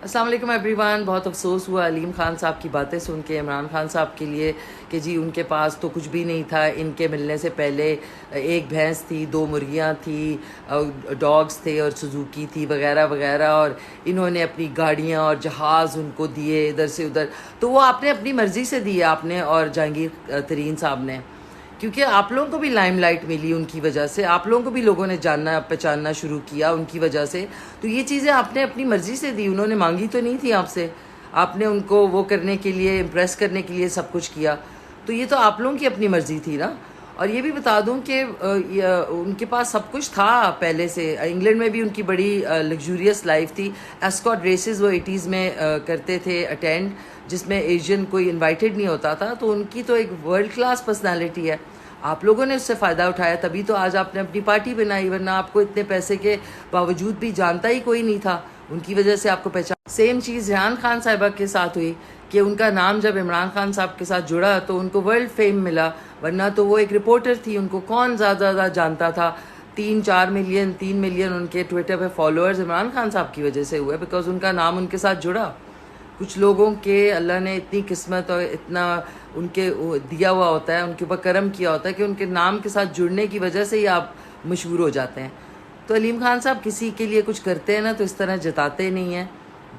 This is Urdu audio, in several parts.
السلام علیکم ایوری ون. بہت افسوس ہوا علیم خان صاحب کی باتیں سن کے عمران خان صاحب کے لیے کہ جی ان کے پاس تو کچھ بھی نہیں تھا. ان کے ملنے سے پہلے ایک بھینس تھی، 2 مرغیاں تھی، ڈاگز تھے اور سوزوکی تھی وغیرہ وغیرہ، اور انہوں نے اپنی گاڑیاں اور جہاز ان کو دیے ادھر سے ادھر. تو وہ آپ نے اپنی مرضی سے دیے آپ نے اور جہانگیر ترین صاحب نے، کیونکہ آپ لوگوں کو بھی لائم لائٹ ملی ان کی وجہ سے، آپ لوگوں کو بھی لوگوں نے جاننا پہچاننا شروع کیا ان کی وجہ سے. تو یہ چیزیں آپ نے اپنی مرضی سے دی، انہوں نے مانگی تو نہیں تھی آپ سے. آپ نے ان کو وہ کرنے کے لیے، امپریس کرنے کے لیے سب کچھ کیا. تو یہ تو آپ لوگوں کی اپنی مرضی تھی نا. اور یہ بھی بتا دوں کہ ان کے پاس سب کچھ تھا پہلے سے. انگلینڈ میں بھی ان کی بڑی لگزوریس لائف تھی. ایسکاٹ ریسز وہ 80s میں کرتے تھے اٹینڈ، جس میں ایشین کوئی انوائٹڈ نہیں ہوتا تھا. تو ان کی تو ایک ورلڈ کلاس پرسنالٹی ہے. آپ لوگوں نے اس سے فائدہ اٹھایا، تبھی تو آج آپ نے اپنی پارٹی بنائی، ورنہ آپ کو اتنے پیسے کے باوجود بھی جانتا ہی کوئی نہیں تھا. ان کی وجہ سے آپ کو پہچان. سیم چیز ریحان خان صاحبہ کے ساتھ ہوئی کہ ان کا نام جب عمران خان صاحب کے ساتھ جڑا تو ان کو ورلڈ فیم ملا، ورنہ تو وہ ایک رپورٹر تھی. ان کو کون زیادہ جانتا تھا. 3 ملین ان کے ٹویٹر پہ فالوورز عمران خان صاحب کی وجہ سے ہوئے، بیکاز ان کا نام ان کے ساتھ جڑا. کچھ لوگوں کے اللہ نے اتنی قسمت اور اتنا ان کے دیا ہوا ہوتا ہے، ان کے اوپر کرم کیا ہوتا ہے کہ ان کے نام کے ساتھ جڑنے کی وجہ سے ہی آپ مشہور ہو جاتے ہیں. تو علیم خان صاحب کسی کے لیے کچھ کرتے ہیں نا تو اس طرح جتاتے نہیں ہیں.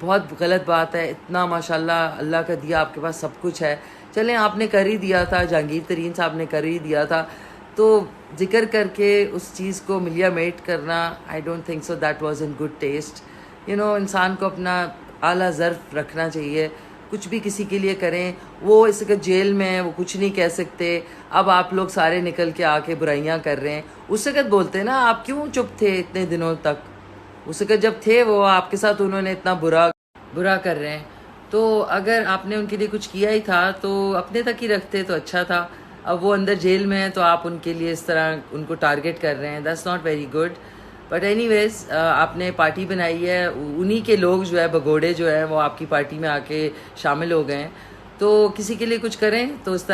بہت غلط بات ہے. اتنا ماشاءاللہ اللہ کا دیا آپ کے پاس سب کچھ ہے. چلیں آپ نے کر ہی دیا تھا، جہانگیر ترین صاحب نے کر ہی دیا تھا، تو ذکر کر کے اس چیز کو ملیا میٹ کرنا، I don't think so that was in good test. انسان کو اپنا اعلیٰ ظرف رکھنا چاہیے. کچھ بھی کسی کے لیے کریں. وہ اس وقت جیل میں ہیں، وہ کچھ نہیں کہہ سکتے. اب آپ لوگ سارے نکل کے آ کے برائیاں کر رہے ہیں. اس وقت بولتے نا آپ کیوں چپ تھے اتنے دنوں تک. اس وقت جب تھے وہ آپ کے ساتھ، انہوں نے اتنا برا کر رہے ہیں. تو اگر آپ نے ان کے لیے کچھ کیا ہی تھا تو اپنے تک ہی رکھتے تو اچھا تھا. اب وہ اندر جیل میں ہیں تو آپ ان کے لیے اس طرح ان کو ٹارگٹ کر رہے ہیں. That's not very good. But anyways آپ نے پارٹی بنائی ہے، انہی کے لوگ جو ہے بگوڑے جو ہیں وہ آپ کی پارٹی میں آ کے شامل ہو گئے ہیں. تو کسی کے لیے کچھ کریں تو اس طرح